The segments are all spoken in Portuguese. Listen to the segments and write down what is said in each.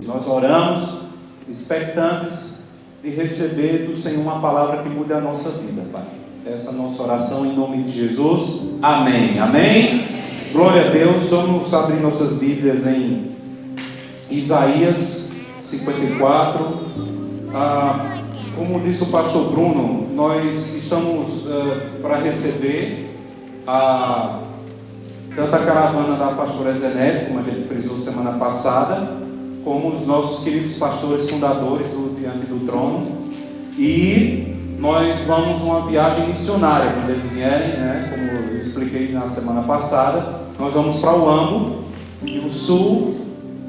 Nós oramos expectantes de receber do Senhor uma palavra que mude a nossa vida, Pai. Essa é a nossa oração em nome de Jesus. Amém. Amém. Glória a Deus. Vamos abrir nossas Bíblias em Isaías 54. Como disse o pastor Bruno, nós estamos para receber tanto a caravana da pastora Zenete, como a gente frisou semana passada, como os nossos queridos pastores fundadores do Diante do Trono. E nós vamos uma viagem missionária quando eles vierem, né? Como eu expliquei na semana passada. Nós vamos para o Ambo, no sul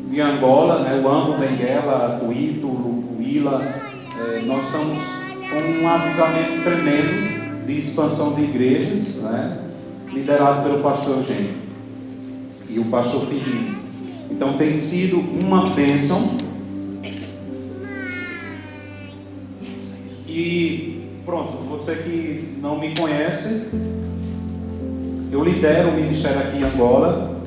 de Angola, né? O Ambo, Benguela, Cuito, Lucuila. Nós estamos com um avivamento tremendo de expansão de igrejas, né? Liderado pelo pastor Eugênio e o pastor Firmino. Então tem sido uma bênção. E pronto, você que não me conhece, eu lidero o ministério aqui em Angola.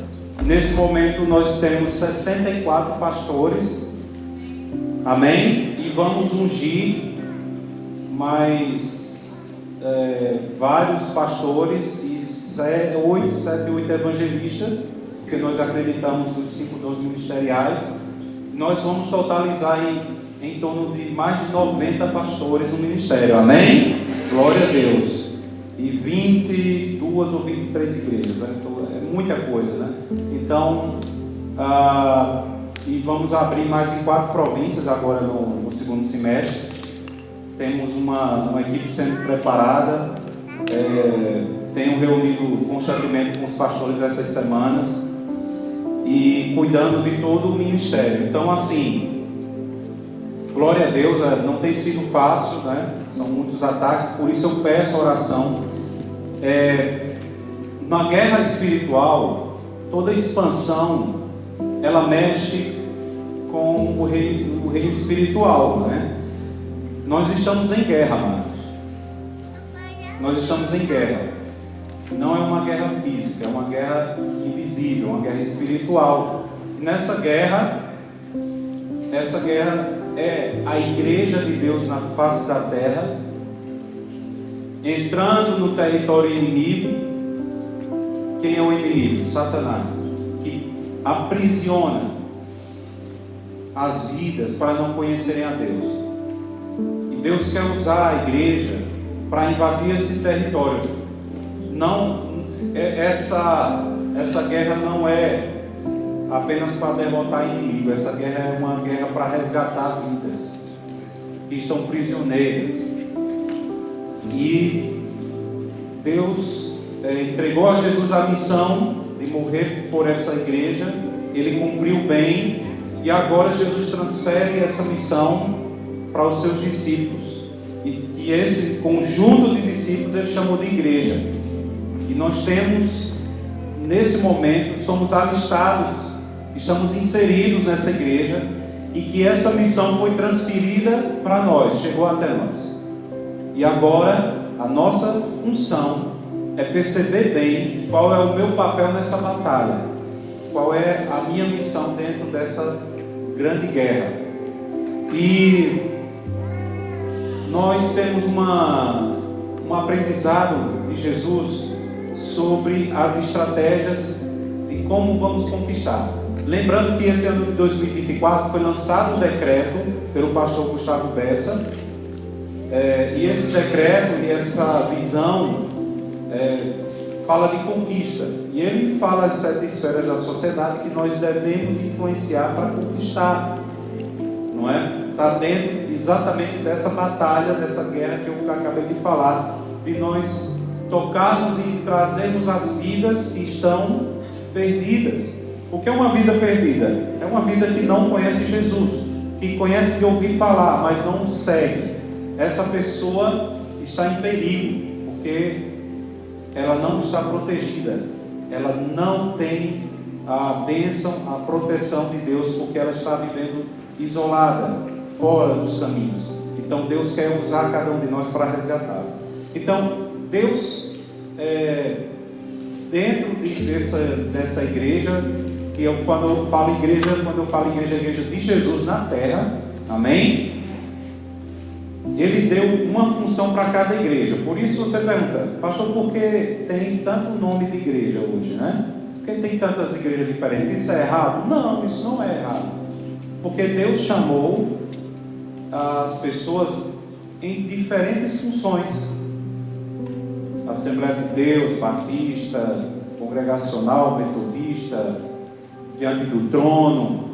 Nesse momento nós temos 64 pastores. Amém? E vamos ungir mais vários pastores e 7, 8 evangelistas, porque nós acreditamos nos 5 dons ministeriais. Nós vamos totalizar em torno de mais de 90 pastores no ministério. Amém? Glória a Deus. E 22 ou 23 igrejas, né? Então, é muita coisa, né? Então, e vamos abrir mais em 4 províncias agora no segundo semestre. Temos uma equipe sendo preparada. Tenho reunido constantemente com os pastores essas semanas e cuidando de todo o ministério. Então, assim, glória a Deus, não tem sido fácil, né? São muitos ataques, por isso eu peço oração. Na guerra espiritual, toda expansão, ela mexe com o reino espiritual, né? Nós estamos em guerra, amados. Nós estamos em guerra. Não é uma guerra física, é uma guerra invisível, uma guerra espiritual. E essa guerra é a igreja de Deus na face da terra, entrando no território inimigo. Quem é o inimigo? Satanás, que aprisiona as vidas para não conhecerem a Deus. E Deus quer usar a igreja para invadir esse território. Não, essa guerra não é apenas para derrotar inimigo. Essa guerra é uma guerra para resgatar vidas que estão prisioneiras. E Deus entregou a Jesus a missão de morrer por essa igreja. Ele cumpriu bem e agora Jesus transfere essa missão para os seus discípulos. E esse conjunto de discípulos ele chamou de igreja. E nós temos, nesse momento, somos alistados, estamos inseridos nessa igreja, e que essa missão foi transferida para nós, chegou até nós. E agora, a nossa função é perceber bem qual é o meu papel nessa batalha, qual é a minha missão dentro dessa grande guerra. E nós temos um aprendizado de Jesus sobre as estratégias de como vamos conquistar. Lembrando que esse ano de 2024 foi lançado um decreto pelo pastor Gustavo Bessa, e esse decreto e essa visão fala de conquista, e ele fala de 7 esferas da sociedade que nós devemos influenciar para conquistar, não é? Está dentro exatamente dessa batalha, dessa guerra que eu acabei de falar, de nós tocarmos e trazermos as vidas que estão perdidas. O que é uma vida perdida? É uma vida que não conhece Jesus, que conhece de ouvir falar, mas não segue. Essa pessoa está em perigo, porque ela não está protegida, ela não tem a bênção, a proteção de Deus, porque ela está vivendo isolada, fora dos caminhos. Então Deus quer usar cada um de nós para resgatá-los. Então Deus, dentro dessa igreja, que quando eu falo igreja, é a igreja de Jesus na terra, amém? Ele deu uma função para cada igreja. Por isso você pergunta, pastor, por que tem tanto nome de igreja hoje, né? Por que tem tantas igrejas diferentes? Isso é errado? Não, isso não é errado. Porque Deus chamou as pessoas em diferentes funções. Assembleia de Deus, Batista, Congregacional, Metodista, Diante do Trono.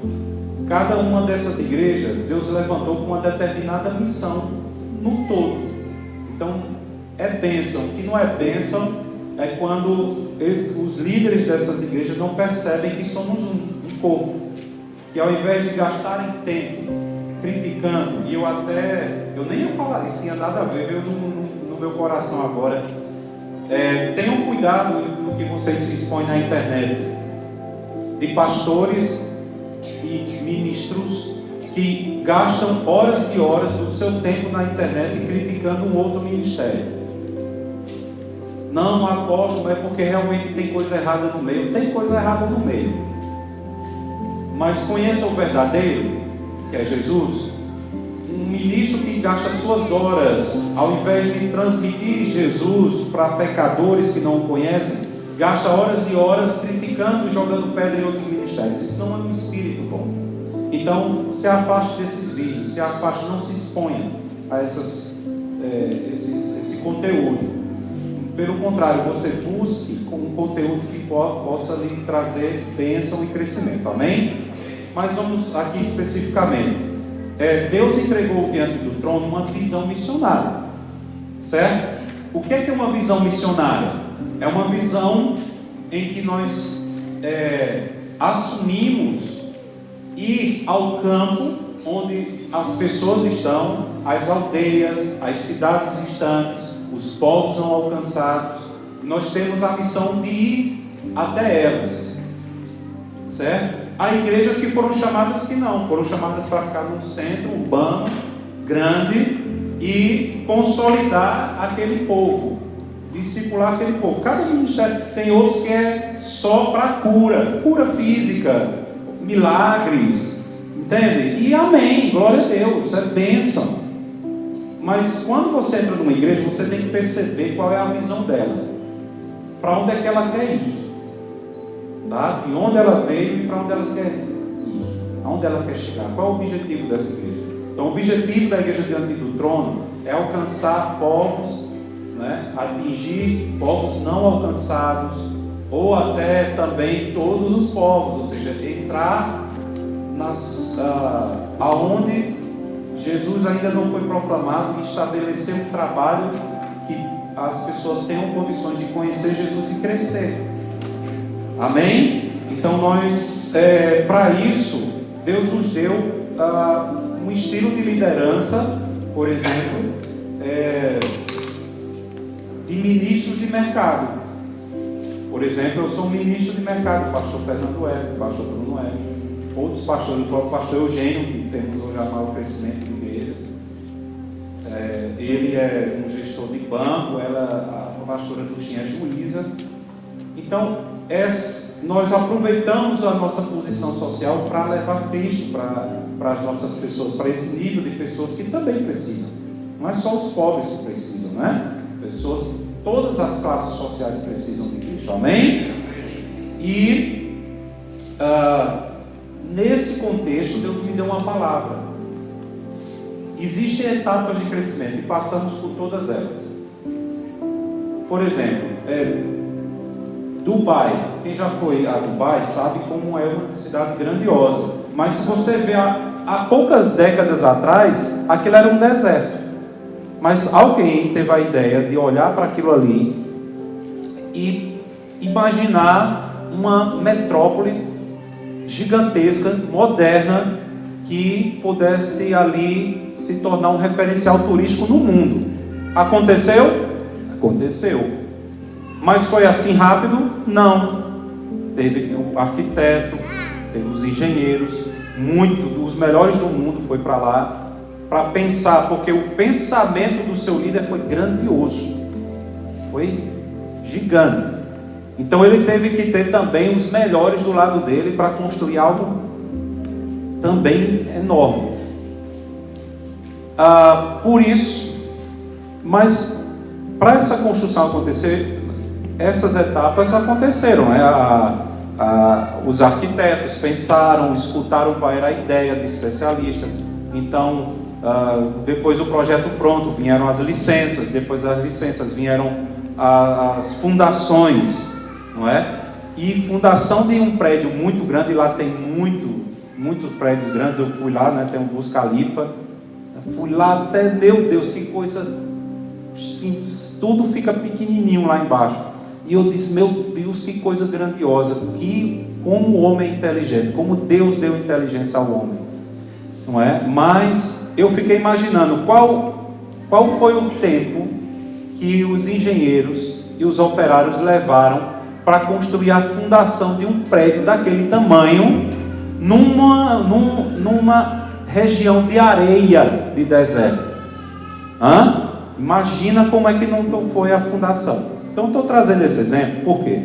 Cada uma dessas igrejas, Deus levantou com uma determinada missão no todo. Então, é bênção. O que não é bênção é quando os líderes dessas igrejas não percebem que somos um corpo. Que ao invés de gastarem tempo criticando, e eu nem ia falar isso, tinha nada a ver, veio no meu coração agora. Tenham cuidado no que vocês se expõem na internet, de pastores e ministros que gastam horas e horas do seu tempo na internet criticando um outro ministério. Não, apóstolo, é porque realmente tem coisa errada no meio. Tem coisa errada no meio, mas conheça o verdadeiro, que é Jesus. Um ministro que gasta suas horas, ao invés de transmitir Jesus para pecadores que não o conhecem, gasta horas e horas criticando e jogando pedra em outros ministérios. Isso não é um espírito bom. Então, se afaste desses vídeos, se afaste, não se exponha a esse conteúdo. Pelo contrário, você busque um conteúdo que possa lhe trazer bênção e crescimento. Amém? Mas vamos aqui especificamente. Deus entregou diante do trono uma visão missionária, certo? O que é uma visão missionária? É uma visão em que nós assumimos ir ao campo onde as pessoas estão, as aldeias, as cidades distantes, os povos não alcançados. Nós temos a missão de ir até elas, certo? Há igrejas que foram chamadas foram chamadas para ficar num centro urbano, grande, e consolidar aquele povo, discipular aquele povo. Cada ministério tem outros que é só para cura física, milagres, entende? E amém, glória a Deus, é bênção. Mas quando você entra numa igreja, você tem que perceber qual é a visão dela, para onde é que ela quer ir. Tá? De onde ela veio e para onde ela quer ir, aonde ela quer chegar, qual é o objetivo dessa igreja? Então, o objetivo da igreja diante do trono é alcançar povos, né? Atingir povos não alcançados, ou até também todos os povos, ou seja, entrar aonde Jesus ainda não foi proclamado e estabelecer um trabalho que as pessoas tenham condições de conhecer Jesus e crescer. Amém? Então nós, para isso, Deus nos deu um estilo de liderança, por exemplo, de ministros de mercado. Por exemplo, eu sou um ministro de mercado, o pastor Fernando Hélio, o pastor Bruno Hélio, outros pastores, o próprio pastor Eugênio, que temos hoje a maior crescimento de igrejas. Ele é um gestor de banco, a pastora Duchinha é juíza. Então, nós aproveitamos a nossa posição social para levar Cristo para as nossas pessoas, para esse nível de pessoas que também precisam. Não é só os pobres que precisam, né? Pessoas, todas as classes sociais precisam de Cristo. Amém? E nesse contexto, Deus me deu uma palavra. Existem etapas de crescimento e passamos por todas elas. Por exemplo, Dubai, quem já foi a Dubai sabe como é uma cidade grandiosa, mas se você ver há poucas décadas atrás, aquilo era um deserto. Mas alguém teve a ideia de olhar para aquilo ali e imaginar uma metrópole gigantesca, moderna, que pudesse ali se tornar um referencial turístico no mundo. Aconteceu? Aconteceu. Mas foi assim rápido? Não. Teve o arquiteto, teve os engenheiros, os melhores do mundo foi para lá, para pensar, porque o pensamento do seu líder foi grandioso, foi gigante. Então ele teve que ter também os melhores do lado dele para construir algo também enorme. Por isso, mas para essa construção acontecer, essas etapas aconteceram, né? Os arquitetos pensaram, escutaram qual era a ideia de especialistas. Então, depois do projeto pronto, vieram as licenças. Depois das licenças vieram as fundações, não é? E fundação de um prédio muito grande, lá tem muitos prédios grandes. Eu fui lá, né? Tem um Burj Khalifa. Eu fui lá até, meu Deus, que coisa simples. Tudo fica pequenininho lá embaixo. E eu disse, meu Deus, que coisa grandiosa. Como o homem é inteligente, como Deus deu inteligência ao homem, não é? Mas eu fiquei imaginando qual foi o tempo que os engenheiros e os operários levaram para construir a fundação de um prédio daquele tamanho numa região de areia de deserto. Imagina como é que não foi a fundação. Então estou trazendo esse exemplo, por quê?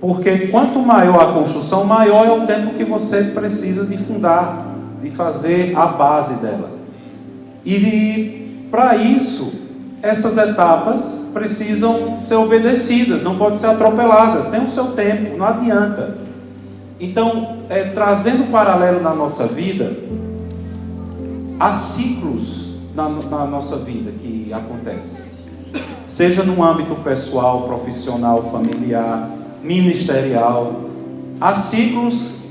Porque quanto maior a construção, maior é o tempo que você precisa de fundar, de fazer a base dela. E para isso, essas etapas precisam ser obedecidas, não podem ser atropeladas, tem o seu tempo, não adianta. Então, trazendo um paralelo na nossa vida, há ciclos na nossa vida que acontecem. Seja no âmbito pessoal, profissional, familiar, ministerial. Há ciclos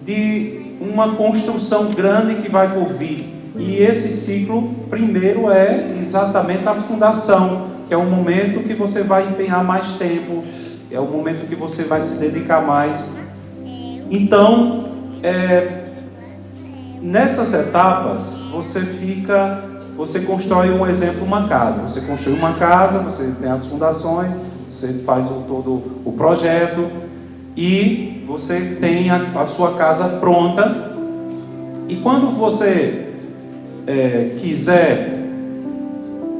de uma construção grande que vai por vir. E esse ciclo, primeiro, é exatamente a fundação, que é o momento que você vai empenhar mais tempo, é o momento que você vai se dedicar mais. Então, nessas etapas, você constrói um exemplo, uma casa. Você construi uma casa, você tem as fundações, você faz todo o projeto e você tem a sua casa pronta. E quando você quiser,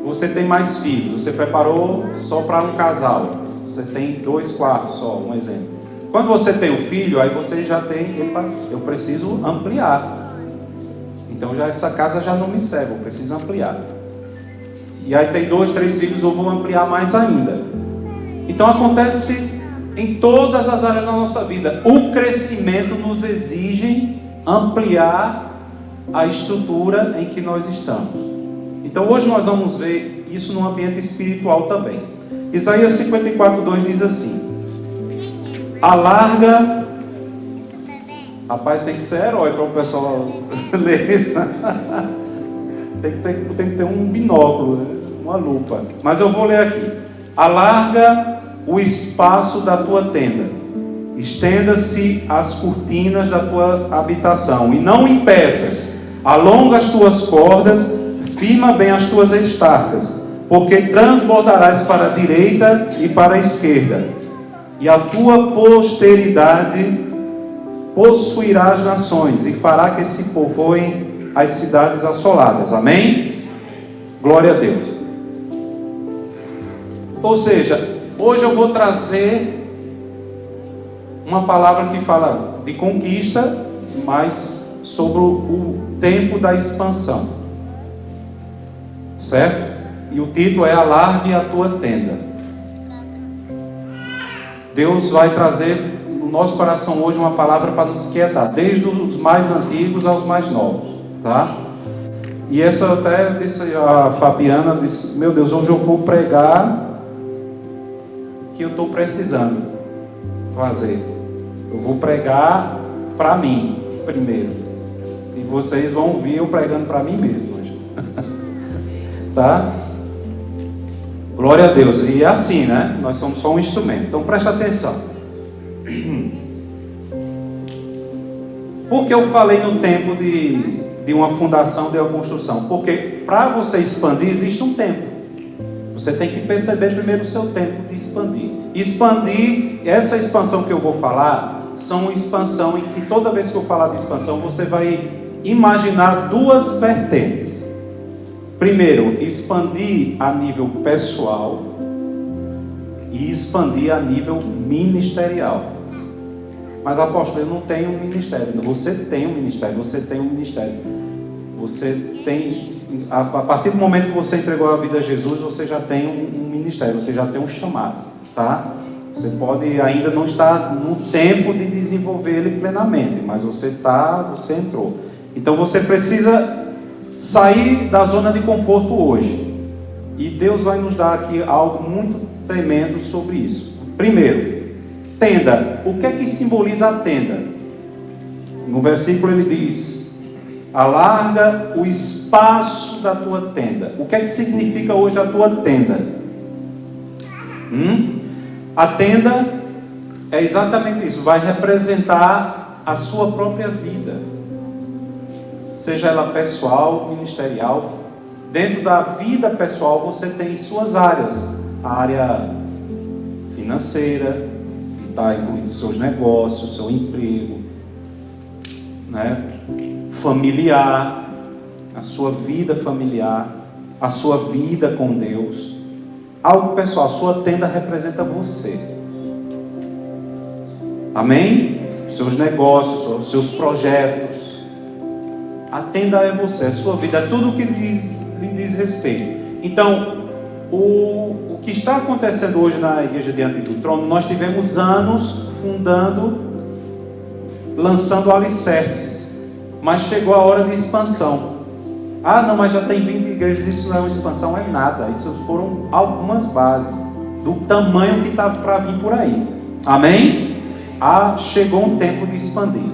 você tem mais filhos. Você preparou só para um casal. Você tem 2 quartos só, um exemplo. Quando você tem um filho, aí você já tem, eu preciso ampliar. Então essa casa já não me serve, eu preciso ampliar. E aí tem 2, 3 filhos, eu vou ampliar mais ainda. Então acontece em todas as áreas da nossa vida. O crescimento nos exige ampliar a estrutura em que nós estamos. Então hoje nós vamos ver isso no ambiente espiritual também. Isaías 54:2 diz assim: alarga. Rapaz, tem que ser herói para o pessoal ler isso. Tem que ter um binóculo, uma lupa. Mas eu vou ler aqui. Alarga o espaço da tua tenda, estenda-se as cortinas da tua habitação, e não impeças. Alonga as tuas cordas, firma bem as tuas estacas, porque transbordarás para a direita e para a esquerda, e a tua posteridade possuirá as nações, e fará que se povoem as cidades assoladas. Amém? Glória a Deus. Ou seja, hoje eu vou trazer uma palavra que fala de conquista, mas sobre o tempo da expansão, certo? E o título é Alargue a tua tenda. Deus vai trazer no nosso coração hoje uma palavra para nos quietar, desde os mais antigos aos mais novos, tá? E essa até disse, a Fabiana disse: meu Deus, hoje eu vou pregar que eu estou precisando fazer. Eu vou pregar para mim primeiro, e vocês vão ouvir eu pregando para mim mesmo hoje. Tá? Glória a Deus. E é assim, né? Nós somos só um instrumento. Então presta atenção. Por que eu falei no tempo de uma fundação, de uma construção? Porque para você expandir existe um tempo. Você tem que perceber primeiro o seu tempo de expandir. Expandir, essa expansão que eu vou falar, são uma expansão em que toda vez que eu falar de expansão, você vai imaginar 2 vertentes. Primeiro, expandir a nível pessoal. e expandir a nível ministerial. Mas, apóstolo, eu não tenho um ministério. Você tem um ministério, você tem um ministério. Você tem, a partir do momento que você entregou a vida a Jesus, você já tem um ministério, você já tem um chamado, tá? Você pode ainda não estar no tempo de desenvolver ele plenamente, mas você entrou. Então você precisa sair da zona de conforto hoje. E Deus vai nos dar aqui algo muito tremendo sobre isso. Primeiro, tenda. O que é que simboliza a tenda? No versículo ele diz: alarga o espaço da tua tenda. O que é que significa hoje a tua tenda? A tenda é exatamente isso. Vai representar a sua própria vida, seja ela pessoal, ministerial. Dentro da vida pessoal você tem suas áreas. A área financeira, que está incluindo seus negócios, seu emprego, né? Familiar, a sua vida familiar, a sua vida com Deus. Algo pessoal, sua tenda representa você. Amém? Seus negócios, seus projetos. A tenda é você, é sua vida, é tudo o que lhe diz respeito. Então, o que está acontecendo hoje na Igreja Diante do Trono, nós tivemos anos fundando, lançando alicerces, mas chegou a hora de expansão. Ah, não, mas já tem 20 igrejas, isso não é uma expansão, é nada. Isso foram algumas bases do tamanho que está para vir por aí. Amém? Chegou um tempo de expandir.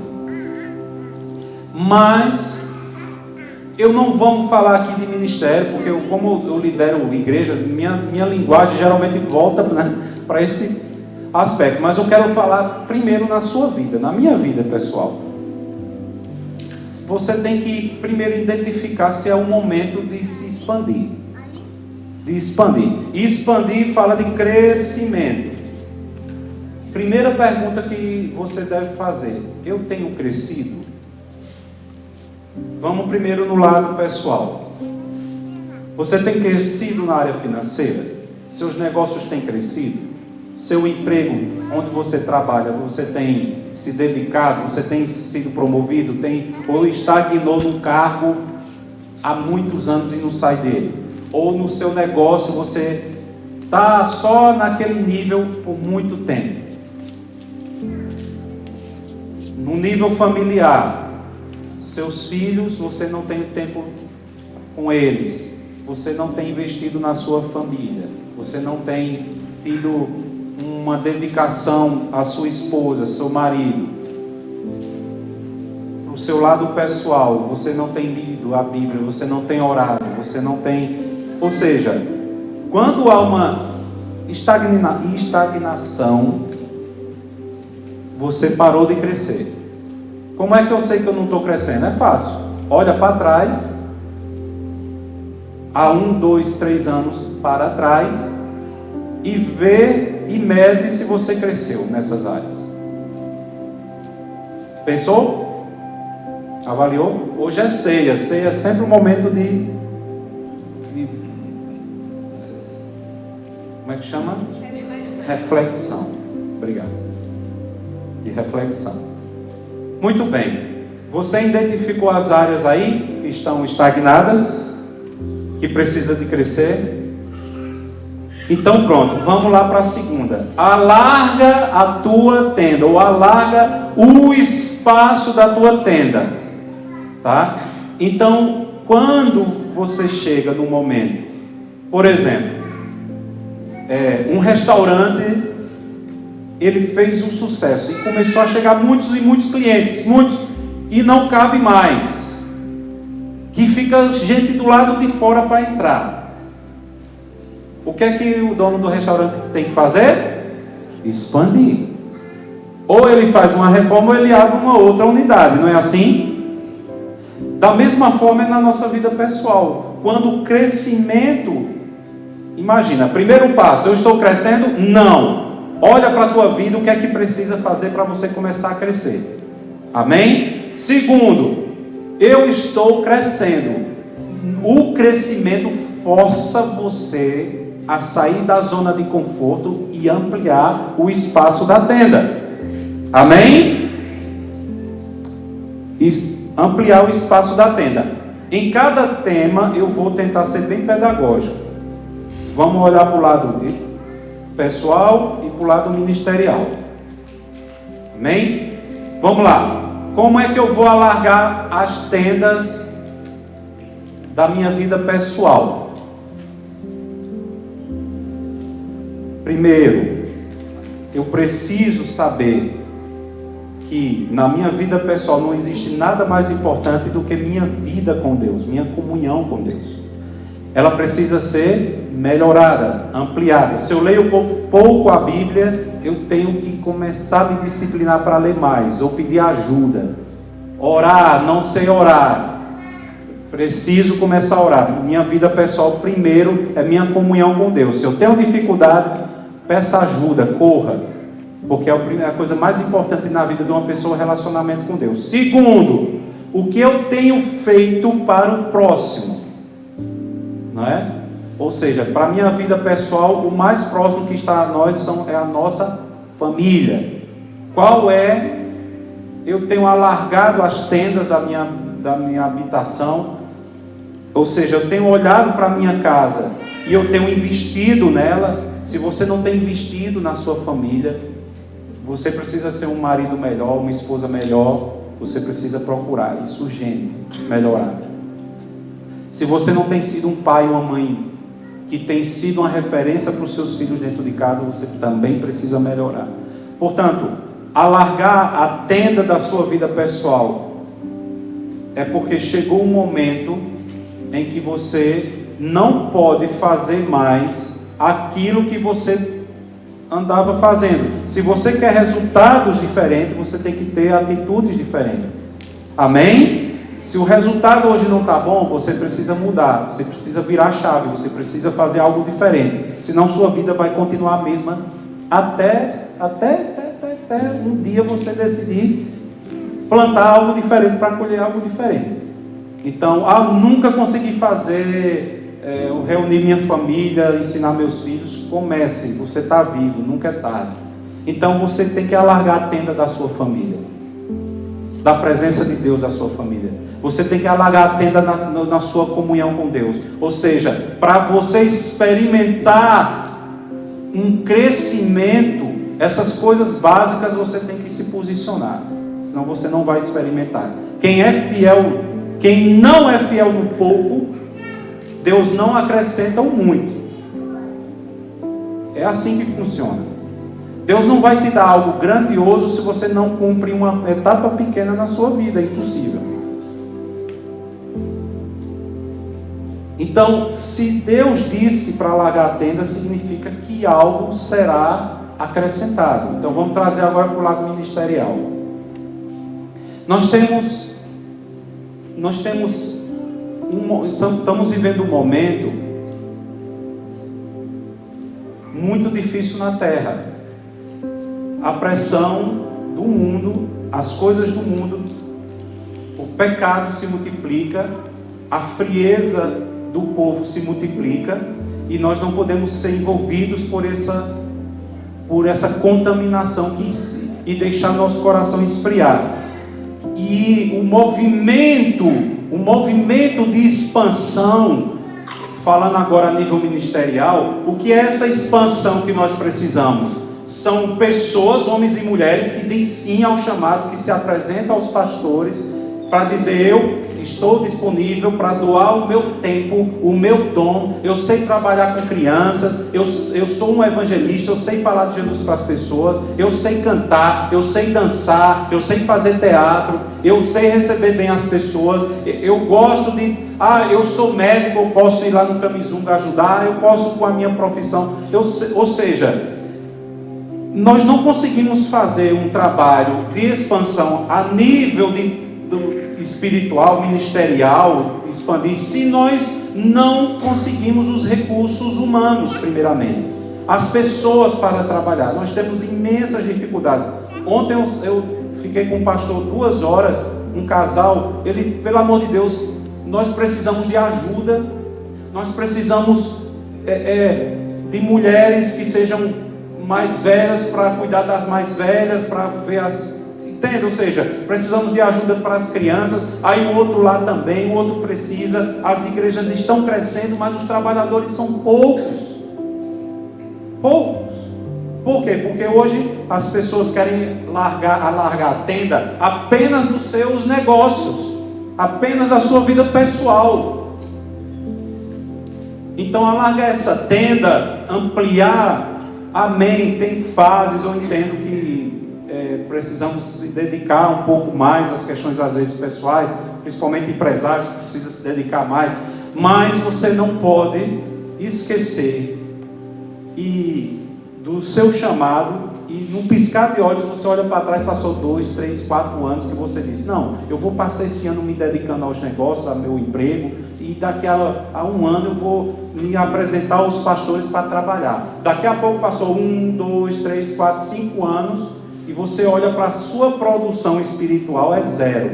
Mas eu não vamos falar aqui de ministério, porque como eu lidero igreja, minha linguagem geralmente volta para esse aspecto. Mas eu quero falar primeiro na sua vida, na minha vida pessoal. Você tem que primeiro identificar se é o momento de se expandir. De expandir. E expandir fala de crescimento. Primeira pergunta que você deve fazer: eu tenho crescido? Vamos primeiro no lado pessoal. Você tem crescido na área financeira? Seus negócios têm crescido? Seu emprego, onde você trabalha, você tem se dedicado, você tem sido promovido, ou estagnou no cargo há muitos anos e não sai dele? Ou no seu negócio você está só naquele nível por muito tempo? No nível familiar, seus filhos, você não tem tempo com eles, você não tem investido na sua família, você não tem tido uma dedicação à sua esposa, seu marido. Para o seu lado pessoal, você não tem lido a Bíblia, você não tem orado, você não tem... Ou seja, quando há uma estagnação, você parou de crescer. Como é que eu sei que eu não estou crescendo? É fácil. Olha para trás, há 1, 2, 3 anos para trás, e vê e mede se você cresceu nessas áreas. Pensou? Avaliou? Hoje é ceia. Ceia é sempre um momento de como é que chama? Reflexão. Obrigado. De reflexão. Muito bem. Você identificou as áreas aí que estão estagnadas, que precisa de crescer? Então pronto, vamos lá para a segunda. Alarga a tua tenda, ou alarga o espaço da tua tenda, tá? Então, quando você chega no momento, por exemplo, um restaurante, ele fez um sucesso e começou a chegar muitos e muitos clientes, e não cabe mais, que fica gente do lado de fora para entrar. O que é que o dono do restaurante tem que fazer? Expandir. Ou ele faz uma reforma, ou ele abre uma outra unidade, não é assim? Da mesma forma é na nossa vida pessoal. Quando o crescimento, imagina, primeiro passo, eu estou crescendo? Não. Olha para a tua vida, o que é que precisa fazer para você começar a crescer. Amém? Segundo, eu estou crescendo. O crescimento força você a sair da zona de conforto e ampliar o espaço da tenda. Amém? Ampliar o espaço da tenda. Em cada tema eu vou tentar ser bem pedagógico. Vamos olhar para o lado pessoal e para o lado ministerial. Amém? Vamos lá. Como é que eu vou alargar as tendas da minha vida pessoal? Primeiro, eu preciso saber que na minha vida pessoal não existe nada mais importante do que minha vida com Deus, minha comunhão com Deus. Ela precisa ser melhorada, ampliada. Se eu leio pouco a Bíblia, eu tenho que começar a me disciplinar para ler mais, ou pedir ajuda. Orar, não sei orar. Preciso começar a orar. Minha vida pessoal primeiro é minha comunhão com Deus. Se eu tenho dificuldade, peça ajuda, corra. Porque é a coisa mais importante na vida de uma pessoa, o relacionamento com Deus. Segundo, o que eu tenho feito para o próximo, não é? Ou seja, para a minha vida pessoal, o mais próximo que está a nós é a nossa família. Qual é? Eu tenho alargado as tendas da minha habitação, ou seja, eu tenho olhado para a minha casa e eu tenho investido nela. Se você não tem investido na sua família, você precisa ser um marido melhor, uma esposa melhor. Você precisa procurar isso urgente, melhorar. Se você não tem sido um pai ou uma mãe que tem sido uma referência para os seus filhos dentro de casa, você também precisa melhorar. Portanto, alargar a tenda da sua vida pessoal é porque chegou um momento em que você não pode fazer mais aquilo que você andava fazendo. Se você quer resultados diferentes, você tem que ter atitudes diferentes. Amém? Se o resultado hoje não está bom, você precisa mudar, você precisa virar a chave, você precisa fazer algo diferente. Senão sua vida vai continuar a mesma até um dia você decidir plantar algo diferente para colher algo diferente. Então, nunca consegui fazer, reunir minha família, ensinar meus filhos. Comece, você está vivo, nunca é tarde. Então você tem que alargar a tenda da sua família, da presença de Deus da sua família. Você tem que alargar a tenda na sua comunhão com Deus. Ou seja, para você experimentar um crescimento, essas coisas básicas você tem que se posicionar, senão você não vai experimentar. Quem não é fiel no pouco, Deus não acrescenta o muito. É assim que funciona. Deus não vai te dar algo grandioso se você não cumpre uma etapa pequena na sua vida. É impossível. Então, se Deus disse para alargar a tenda, significa que algo será acrescentado. Então, vamos trazer agora para o lado ministerial. Estamos vivendo um momento muito difícil na terra. A pressão do mundo, as coisas do mundo, o pecado se multiplica, a frieza do povo se multiplica, e nós não podemos ser envolvidos por essa contaminação e deixar nosso coração esfriar. E o movimento de expansão, falando agora a nível ministerial, o que é essa expansão que nós precisamos? São pessoas, homens e mulheres, que dizem sim ao chamado, que se apresentam aos pastores para dizer: eu estou disponível para doar o meu tempo, o meu dom. Eu sei trabalhar com crianças, eu sou um evangelista, eu sei falar de Jesus para as pessoas, eu sei cantar, eu sei dançar, eu sei fazer teatro, eu sei receber bem as pessoas, eu gosto de... eu sou médico, eu posso ir lá no Camisunga ajudar, eu posso com a minha profissão. Ou seja, nós não conseguimos fazer um trabalho de expansão a nível espiritual, ministerial, expandir, se nós não conseguimos os recursos humanos, primeiramente, as pessoas para trabalhar. Nós temos imensas dificuldades. Ontem eu fiquei com um pastor 2 horas, um casal, ele, pelo amor de Deus, nós precisamos de ajuda, nós precisamos de mulheres que sejam mais velhas para cuidar das mais velhas, para ver as... Entende? Ou seja, precisamos de ajuda para as crianças, aí o outro lá também, o outro precisa, as igrejas estão crescendo, mas os trabalhadores são poucos. Poucos. Por quê? Porque hoje as pessoas querem alargar a tenda apenas dos seus negócios, apenas da sua vida pessoal. Então alargar essa tenda, ampliar, amém, tem fases, eu entendo que precisamos se dedicar um pouco mais às questões às vezes pessoais, principalmente empresários que precisam se dedicar mais, mas você não pode esquecer do seu chamado, e num piscar de olhos você olha para trás, passou 2, 3, 4 anos que você disse, não, eu vou passar esse ano me dedicando aos negócios, ao meu emprego, e daqui a um ano eu vou me apresentar aos pastores para trabalhar. Daqui a pouco passou 1, 2, 3, 4, 5 anos, e você olha para a sua produção espiritual, é zero.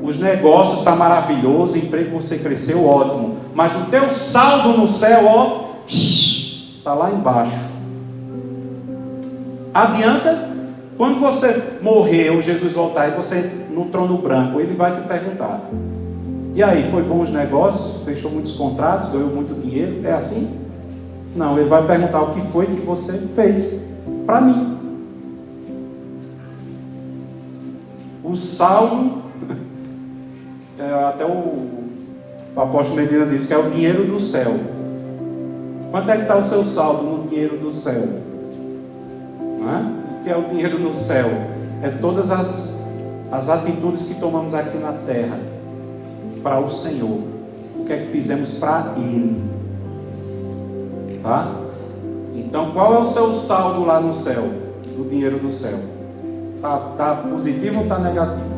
Os negócios estão maravilhosos, o emprego você cresceu, ótimo, mas o teu saldo no céu, está lá embaixo. Adianta? Quando você morrer ou Jesus voltar e você no trono branco, ele vai te perguntar, e aí, foi bom os negócios? Fechou muitos contratos? Ganhou muito dinheiro? É assim? Não, ele vai perguntar o que foi que você fez para mim. O saldo, até o apóstolo Medina disse que é o dinheiro do céu. Quanto é que está o seu saldo no dinheiro do céu? Não é? O que é o dinheiro no céu? É todas as atitudes que tomamos aqui na terra para o Senhor. O que é que fizemos para Ele? Tá? Então, qual é o seu saldo lá no céu? Do dinheiro do céu? Está positivo ou está negativo?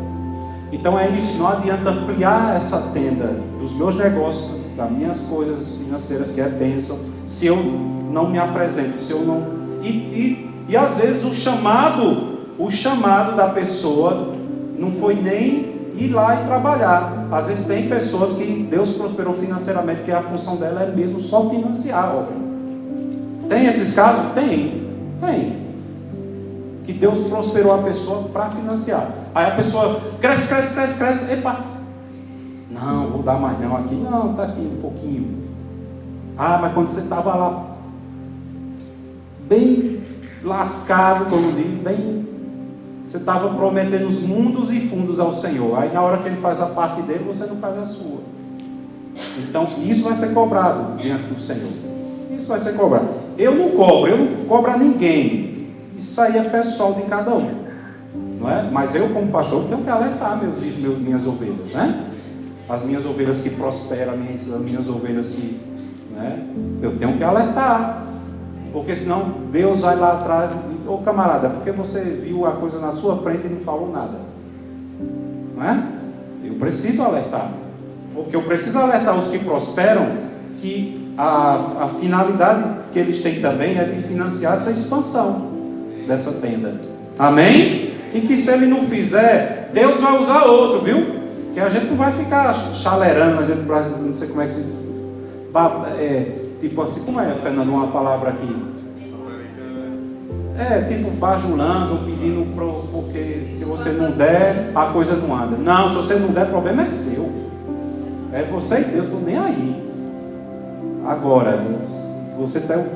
Então é isso, não adianta ampliar essa tenda dos meus negócios, das minhas coisas financeiras, que é bênção, se eu não me apresento, se eu não... E às vezes o chamado da pessoa não foi nem ir lá e trabalhar. Às vezes tem pessoas que Deus prosperou financeiramente, que a função dela é mesmo só financiar a obra. Tem esses casos? Tem. Que Deus prosperou a pessoa para financiar. Aí a pessoa cresce. Epa! Não, vou dar mais não aqui. Não, está aqui um pouquinho. Ah, mas quando você estava lá, bem lascado, como diz, você estava prometendo os mundos e fundos ao Senhor. Aí na hora que Ele faz a parte dele, você não faz a sua. Então isso vai ser cobrado diante do Senhor. Isso vai ser cobrado. Eu não cobro a ninguém. Isso aí é pessoal de cada um, não é? Mas eu, como pastor, tenho que alertar minhas ovelhas, né? As minhas ovelhas que prosperam, as minhas ovelhas que, né? Eu tenho que alertar, porque senão Deus vai lá atrás e, ô camarada, porque você viu a coisa na sua frente e não falou nada, não é? Eu preciso alertar, porque eu preciso alertar os que prosperam, que a finalidade que eles têm também é de financiar essa expansão dessa tenda, amém? E que se ele não fizer, Deus vai usar outro, viu? Que a gente não vai ficar chalerando, a gente não sei como é que se... tipo assim, como é, Fernando, uma palavra aqui? Tipo bajulando, pedindo porque se você não der, a coisa não anda. Não, se você não der, o problema é seu. É você e Deus, estou nem aí. Agora,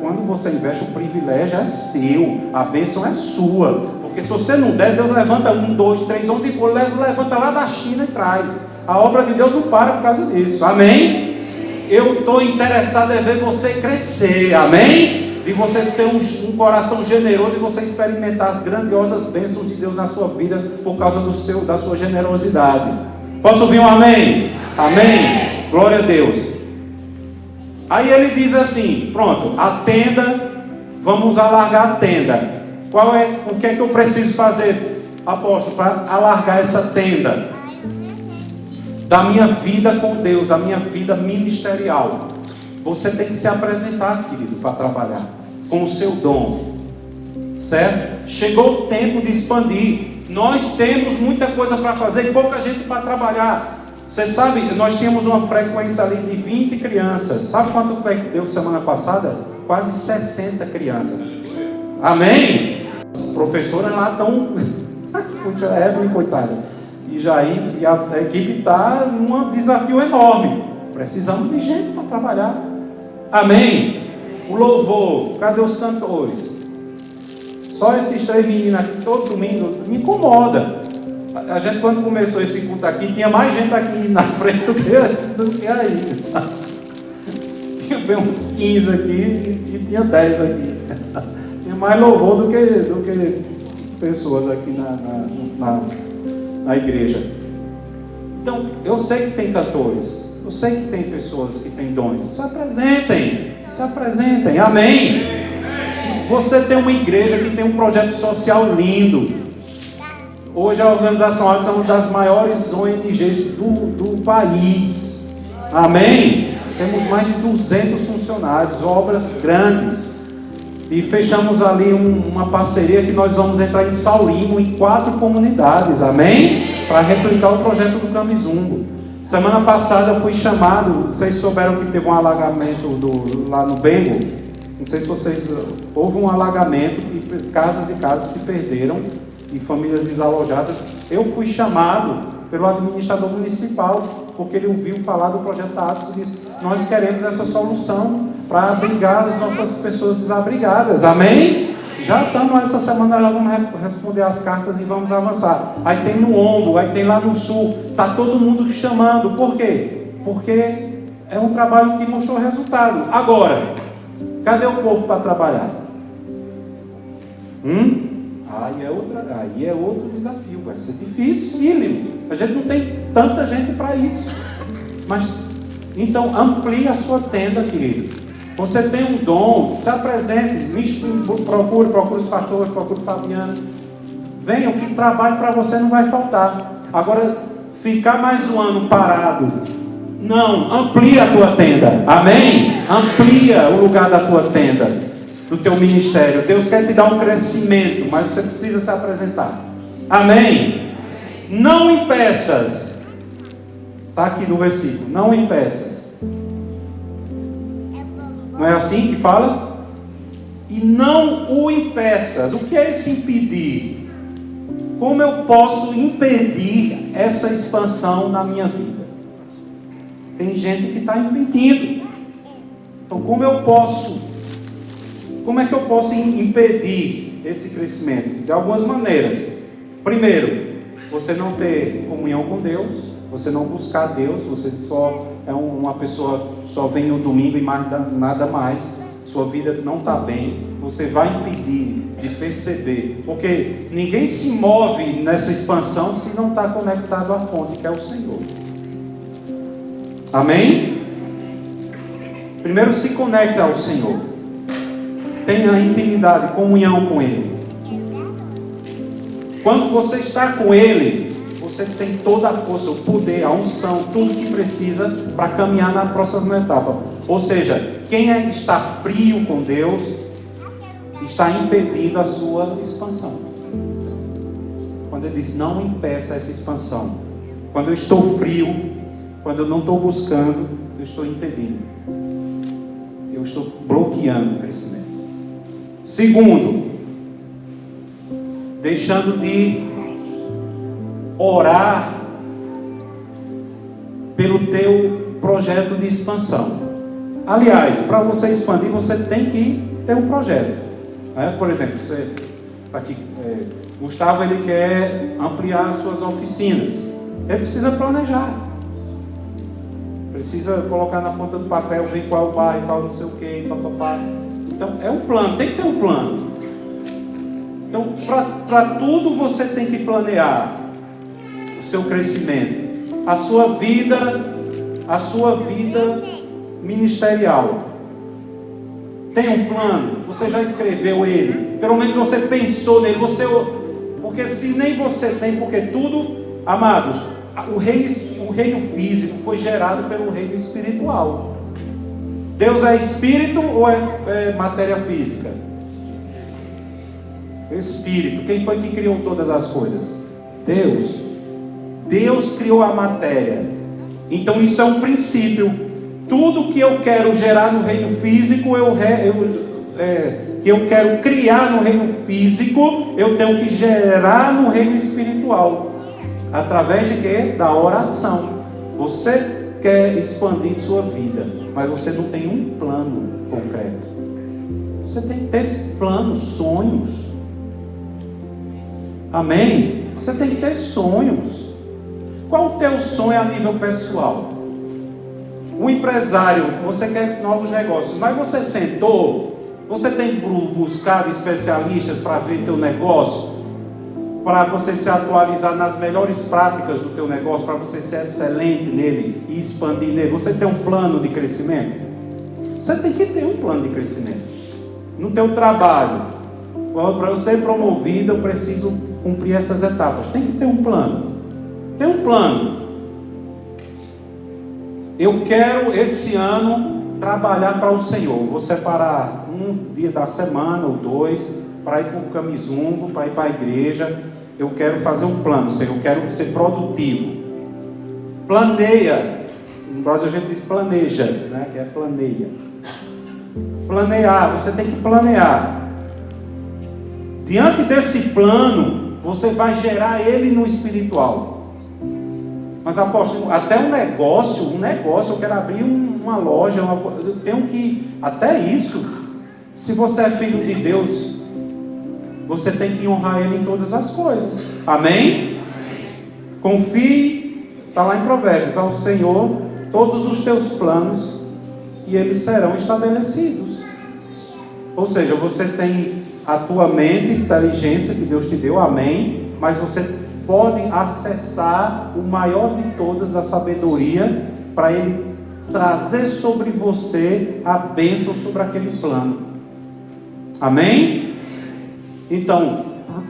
quando você investe, o privilégio é seu, a bênção é sua, porque se você não der, Deus levanta 1, 2, 3, onde for, levanta lá da China e traz. A obra de Deus não para por causa disso, amém? Eu estou interessado em ver você crescer, amém? De você ser um coração generoso e você experimentar as grandiosas bênçãos de Deus na sua vida por causa da sua generosidade. Posso ouvir um amém? Amém? Glória a Deus. Aí ele diz assim, pronto, a tenda, vamos alargar a tenda. O que é que eu preciso fazer, apóstolo, para alargar essa tenda? Da minha vida com Deus, da minha vida ministerial. Você tem que se apresentar, querido, para trabalhar, com o seu dom, certo? Chegou o tempo de expandir. Nós temos muita coisa para fazer e pouca gente para trabalhar. Você sabe, nós tínhamos uma frequência ali de 20 crianças. Sabe quanto deu semana passada? quase 60 crianças. Amém? As professoras lá estão... coitada. E a equipe está num desafio enorme. Precisamos de gente para trabalhar. Amém? O louvor, cadê os cantores? Só esses 3 meninos aqui, todo domingo, me incomoda. A gente, quando começou esse culto aqui, tinha mais gente aqui na frente do que aí. Tinha bem uns 15 aqui e tinha 10 aqui. Tinha mais louvor do que pessoas aqui na igreja. Então, eu sei que tem cantores, eu sei que tem pessoas que têm dons. Se apresentem, amém? Você tem uma igreja que tem um projeto social lindo. Hoje a Organização Atos é uma das maiores ONGs do país. Amém? Temos mais de 200 funcionários, obras grandes. E fechamos ali uma parceria que nós vamos entrar em Saurimo, em 4 comunidades. Amém? Para replicar o projeto do Camizumbo. Semana passada eu fui chamado, vocês souberam que teve um alagamento lá no Bengo? Não sei se vocês... Houve um alagamento e casas e casas se perderam e famílias desalojadas. Eu fui chamado pelo administrador municipal, porque ele ouviu falar do projeto da Atos e disse: nós queremos essa solução para abrigar as nossas pessoas desabrigadas. Amém? Já estamos, essa semana já vamos responder as cartas e vamos avançar. Aí tem no Ombro, aí tem lá no Sul, está todo mundo chamando. Por quê? Porque é um trabalho que mostrou resultado. Agora, cadê o povo para trabalhar? Aí é outro desafio, vai ser difícil. A gente não tem tanta gente para isso. Mas, então, amplie a sua tenda, querido. Você tem um dom, se apresente, procure os pastores, procure o Fabiano. Venham, que trabalho para você não vai faltar. Agora, ficar mais um ano parado, não, amplia a tua tenda. Amém? Amplia o lugar da tua tenda, do teu ministério. Deus quer te dar um crescimento, mas você precisa se apresentar. Amém? Não impeças. Está aqui no versículo. Não impeças. Não é assim que fala? E não o impeças. O que é esse impedir? Como eu posso impedir essa expansão na minha vida? Tem gente que está impedindo. Então, como é que eu posso impedir esse crescimento? De algumas maneiras. Primeiro, você não ter comunhão com Deus, você não buscar Deus, você só é uma pessoa, só vem no domingo e mais nada mais, sua vida não está bem, você vai impedir de perceber, porque ninguém se move nessa expansão se não está conectado à fonte, que é o Senhor. Amém? Primeiro, se conecte ao Senhor. Tenha intimidade, comunhão com Ele. Quando você está com Ele, você tem toda a força, o poder, a unção, tudo que precisa para caminhar na próxima etapa. Ou seja, quem está frio com Deus, está impedindo a sua expansão. Quando Ele diz, não impeça essa expansão. Quando eu estou frio, quando eu não estou buscando, eu estou impedindo. Eu estou bloqueando o crescimento. Segundo, deixando de orar pelo teu projeto de expansão. Aliás, para você expandir, você tem que ter um projeto. Por exemplo, você aqui, Gustavo, ele quer ampliar suas oficinas. Ele precisa planejar. Precisa colocar na ponta do papel, ver qual é o bairro, qual não sei o que, papapá. Então, é um plano, tem que ter um plano. Então, para tudo você tem que planear o seu crescimento, a sua vida ministerial. Tem um plano? Você já escreveu ele? Pelo menos você pensou nele. Porque se nem você tem, porque tudo, amados, o reino físico foi gerado pelo reino espiritual. Deus é espírito ou é matéria física? Espírito. Quem foi que criou todas as coisas? Deus. Deus criou a matéria. Então isso é um princípio. Tudo que eu quero gerar no reino físico, que eu quero criar no reino físico, eu tenho que gerar no reino espiritual. Através de quê? Da oração. Você quer expandir sua vida, mas você não tem um plano concreto. Você tem que ter planos, sonhos. Amém? Você tem que ter sonhos. Qual o teu sonho a nível pessoal? Um empresário, você quer novos negócios, mas você sentou, você tem buscado especialistas para ver teu negócio, para você se atualizar nas melhores práticas do teu negócio, para você ser excelente nele e expandir nele. Você tem um plano de crescimento? Você tem que ter um plano de crescimento. No teu trabalho, para eu ser promovido, eu preciso cumprir essas etapas. Tem que ter um plano. Tem um plano. Eu quero esse ano trabalhar para o Senhor. Vou separar um dia da semana ou 2 para ir para o Camizungo, para ir para a igreja. Eu quero fazer um plano, Senhor. Eu quero ser produtivo. Planeia. No Brasil a gente diz planeja, né? Que é planeia. Planear, você tem que planear. Diante desse plano, você vai gerar ele no espiritual. Mas apóstolo, até um negócio, eu quero abrir uma loja, eu tenho que, até isso, se você é filho de Deus, você tem que honrar Ele em todas as coisas. Amém? Confie, está lá em Provérbios, ao Senhor todos os teus planos e eles serão estabelecidos. Ou seja, você tem a tua mente, inteligência que Deus te deu, amém, mas você pode acessar o maior de todas, a sabedoria, para Ele trazer sobre você a bênção sobre aquele plano. Amém? Então,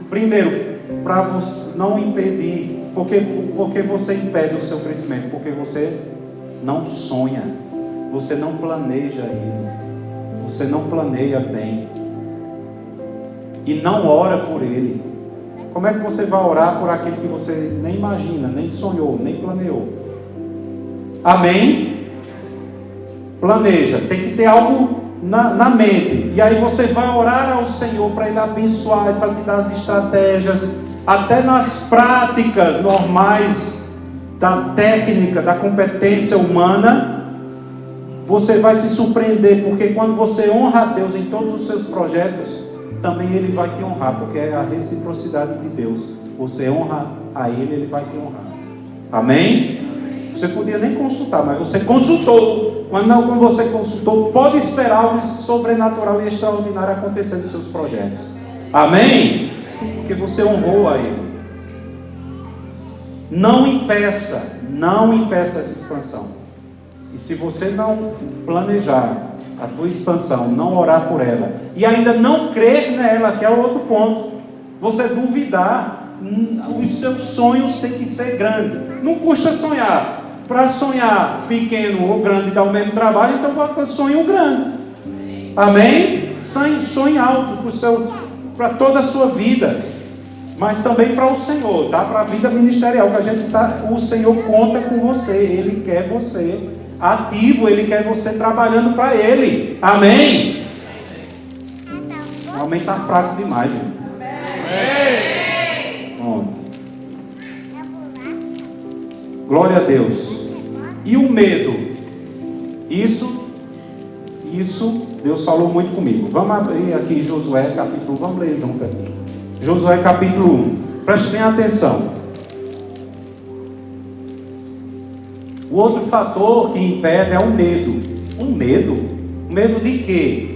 primeiro, para você não impedir, porque você impede o seu crescimento? Porque você não sonha, você não planeja ele, você não planeia bem e não ora por ele. Como é que você vai orar por aquele que você nem imagina, nem sonhou, nem planeou? Amém? Planeja, tem que ter algo na mente. E aí você vai orar ao Senhor para Ele abençoar, para te dar as estratégias, até nas práticas normais da técnica, da competência humana. Você vai se surpreender, porque quando você honra a Deus em todos os seus projetos, também Ele vai te honrar, porque é a reciprocidade de Deus. Você honra a Ele, Ele vai te honrar. Amém? Você podia nem consultar, mas você consultou. Mas não, quando você consultou, pode esperar algo sobrenatural e extraordinário acontecer nos seus projetos. Amém? Porque você honrou a Ele. Não impeça essa expansão. E se você não planejar a tua expansão, não orar por ela, e ainda não crer nela, que é o outro ponto, você duvidar, os seus sonhos têm que ser grandes. Não custa sonhar. Para sonhar pequeno ou grande dá o mesmo trabalho, então sonhe o grande. Amém? Sonhe alto para toda a sua vida, mas também para o Senhor, tá? Para a vida ministerial, que a gente o Senhor conta com você, Ele quer você ativo, Ele quer você trabalhando para Ele. Amém? O amém está fraco demais, gente. Amém. Glória a Deus. E o medo? Isso Deus falou muito comigo. Vamos abrir aqui Josué capítulo 1. Vamos ler junto aqui. Josué capítulo 1. Preste bem atenção. O outro fator que impede é o medo. O medo? Medo de quê?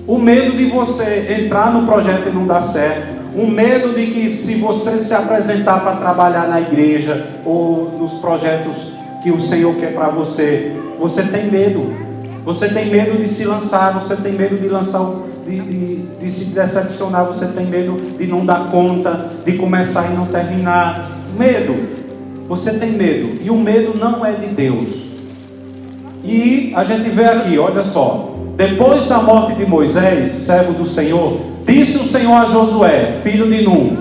O medo de você entrar no projeto e não dar certo. O medo de que, se você se apresentar para trabalhar na igreja ou nos projetos que o Senhor quer para você, você tem medo. Você tem medo de se lançar, você tem medo de lançar, de se decepcionar, você tem medo de não dar conta, de começar e não terminar. Medo. Você tem medo. E o medo não é de Deus. E a gente vê aqui, olha só. Depois da morte de Moisés, servo do Senhor, disse o Senhor a Josué, filho de Nun,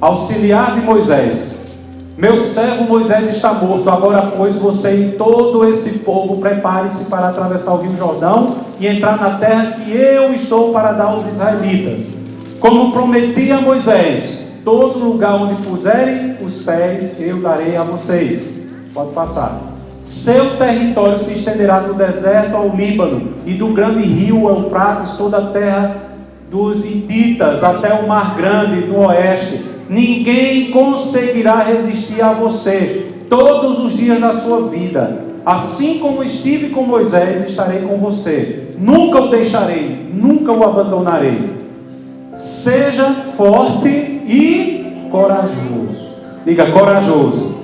auxiliar de Moisés: Meu servo Moisés está morto, agora pois você e todo esse povo prepare-se para atravessar o rio Jordão e entrar na terra que eu estou para dar aos israelitas. Como prometi a Moisés, todo lugar onde puserem os pés eu darei a vocês. Pode passar. Seu território se estenderá do deserto ao Líbano e do grande rio Eufrates, toda a terra dos Hititas até o Mar Grande no oeste. Ninguém conseguirá resistir a você todos os dias da sua vida. Assim como estive com Moisés, estarei com você. Nunca o deixarei, nunca o abandonarei. Seja forte e corajoso. Diga corajoso.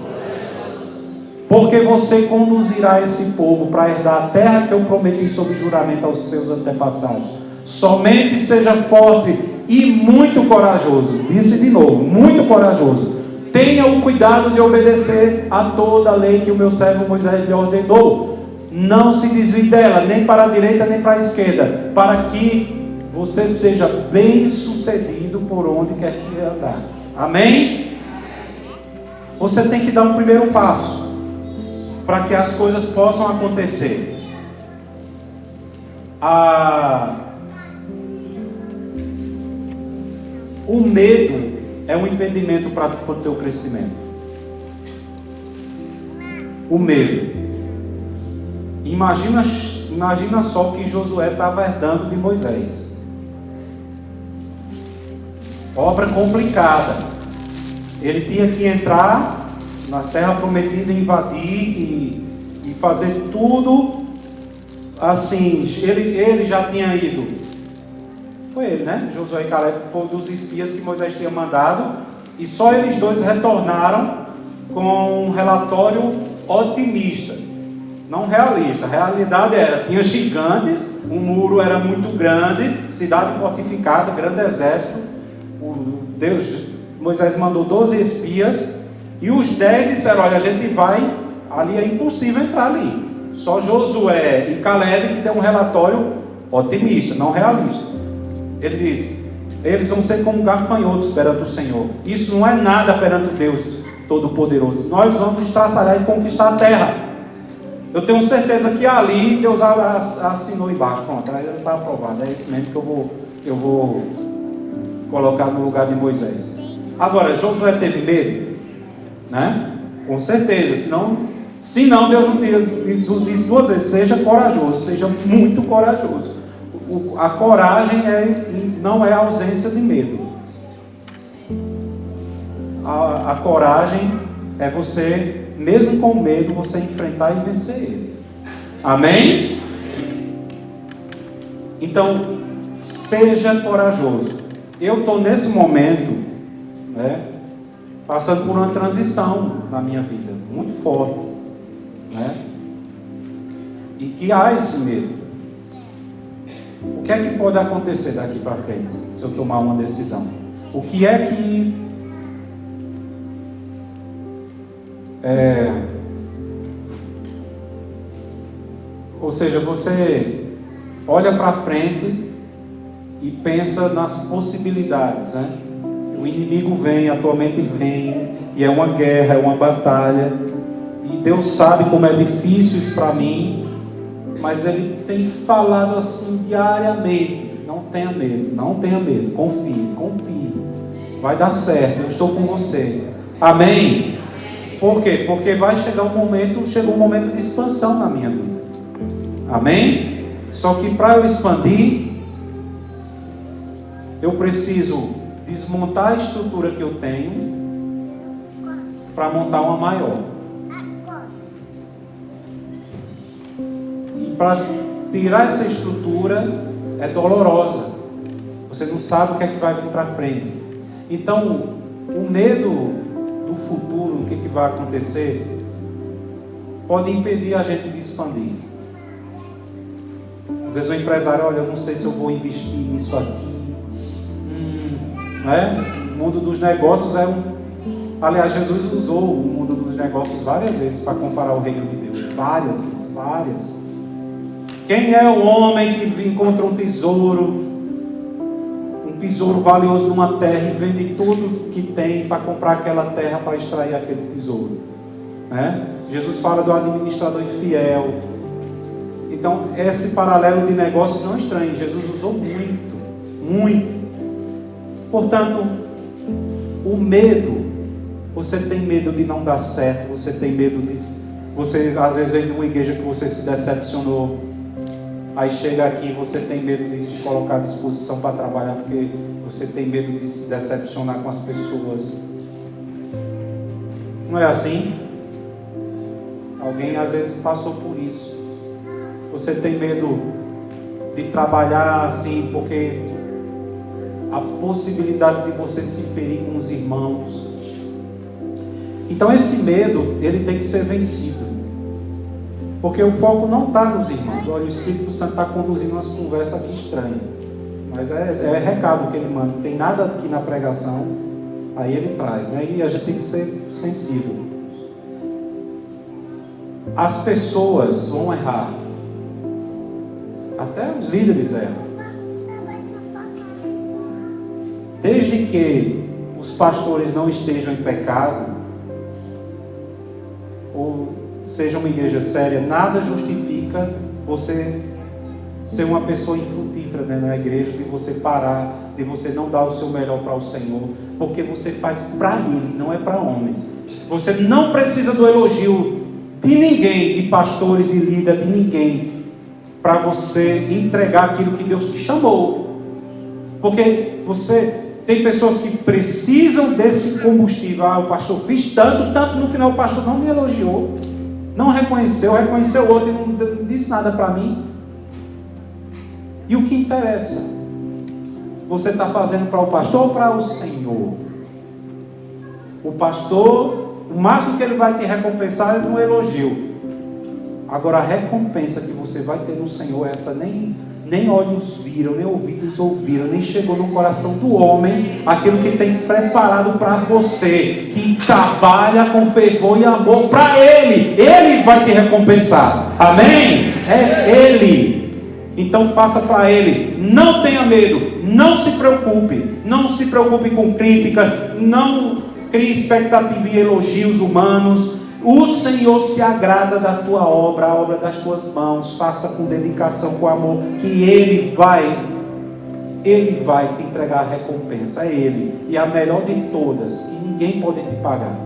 Porque você conduzirá esse povo para herdar a terra que eu prometi sob juramento aos seus antepassados. Somente seja forte e muito corajoso. Disse de novo, muito corajoso. Tenha o cuidado de obedecer a toda a lei que o meu servo Moisés lhe ordenou. Não se desvie dela, nem para a direita nem para a esquerda, para que você seja bem sucedido por onde quer que andar. Amém? Você tem que dar um primeiro passo para que as coisas possam acontecer. O medo é um impedimento para o teu crescimento. O medo. Imagina só o que Josué estava herdando de Moisés. Obra complicada. Ele tinha que entrar na terra prometida, invadir e fazer tudo assim. Ele já tinha ido. Foi ele, né? Josué e Caleb, foi um dos espias que Moisés tinha mandado. E só eles dois retornaram com um relatório otimista, não realista. A realidade era, tinha gigantes, o muro era muito grande, cidade fortificada, grande exército. Moisés mandou 12 espias, e os 10 disseram, olha, a gente vai, ali é impossível entrar ali. Só Josué e Caleb que deu um relatório otimista, não realista. Ele diz, eles vão ser como gafanhotos perante o Senhor. Isso não é nada perante Deus Todo-Poderoso. Nós vamos estraçalhar e conquistar a terra. Eu tenho certeza que ali Deus assinou embaixo. Pronto, aí está aprovado. É esse mesmo que eu vou colocar no lugar de Moisés. Agora, Josué teve medo? Né? Com certeza. Senão Deus não disse duas vezes, seja corajoso, seja muito corajoso. A coragem não é a ausência de medo. A coragem é você, mesmo com medo, você enfrentar e vencer ele. Amém? Então, seja corajoso. Eu estou nesse momento, né, passando por uma transição na minha vida, muito forte, né? E que há esse medo. O que é que pode acontecer daqui para frente, se eu tomar uma decisão? O que é que ou seja, você olha para frente e pensa nas possibilidades, né? O inimigo vem, atualmente vem, e é uma guerra, é uma batalha, e Deus sabe como é difícil isso para mim, mas Ele tem falado assim diariamente: não tenha medo, confie, vai dar certo, eu estou com você. Amém? Por quê? Porque chegou um momento de expansão na minha vida. Amém? Só que para eu expandir, eu preciso desmontar a estrutura que eu tenho para montar uma maior. E para tirar essa estrutura é dolorosa. Você não sabe o que é que vai vir para frente. Então, o medo do futuro, o que vai acontecer, pode impedir a gente de expandir. Às vezes o empresário, olha, eu não sei se eu vou investir nisso aqui. Né? O mundo dos negócios aliás, Jesus usou o mundo dos negócios várias vezes para comparar o reino de Deus. Várias vezes. Quem é o homem que encontra um tesouro tesouro valioso numa terra e vende tudo que tem para comprar aquela terra para extrair aquele tesouro, né? Jesus fala do administrador infiel. Então, esse paralelo de negócios não é estranho. Jesus usou muito. Portanto, o medo, você tem medo de não dar certo, você tem medo de... Você às vezes vem de uma igreja que você se decepcionou, aí chega aqui e você tem medo de se colocar à disposição para trabalhar, porque você tem medo de se decepcionar com as pessoas. Não é assim? Alguém às vezes passou por isso. Você tem medo de trabalhar assim, porque a possibilidade de você se ferir com os irmãos. Então esse medo, ele tem que ser vencido. Porque o foco não está nos irmãos. Olha, o Espírito Santo está conduzindo umas conversas aqui estranhas. Mas é recado que ele manda. Não tem nada aqui na pregação. Aí ele traz, né? E a gente tem que ser sensível. As pessoas vão errar. Até os líderes erram. Desde que os pastores não estejam em pecado, ou seja uma igreja séria, nada justifica você ser uma pessoa infrutífera, né, na igreja, de você parar, de você não dar o seu melhor para o Senhor, porque você faz para Ele, não é para homens. Você não precisa do elogio de ninguém, de pastores, de líder, de ninguém, para você entregar aquilo que Deus te chamou. Porque tem pessoas que precisam desse combustível. O pastor fez tanto, no final o pastor não me elogiou, não reconheceu o outro e não disse nada para mim. E o que interessa? Você está fazendo para o pastor ou para o Senhor? O pastor, o máximo que ele vai te recompensar é no elogio. Agora a recompensa que você vai ter no Senhor, essa nem olhos viram, nem ouvidos ouviram, nem chegou no coração do homem aquilo que tem preparado para você, que trabalha com fervor e amor para Ele vai te recompensar, amém? É Ele. Então faça para Ele, não tenha medo, não se preocupe com crítica, não crie expectativa em elogios humanos. O Senhor se agrada da tua obra, a obra das tuas mãos. Faça com dedicação, com amor, que Ele vai te entregar a recompensa. É Ele, e a melhor de todas, que ninguém pode te pagar.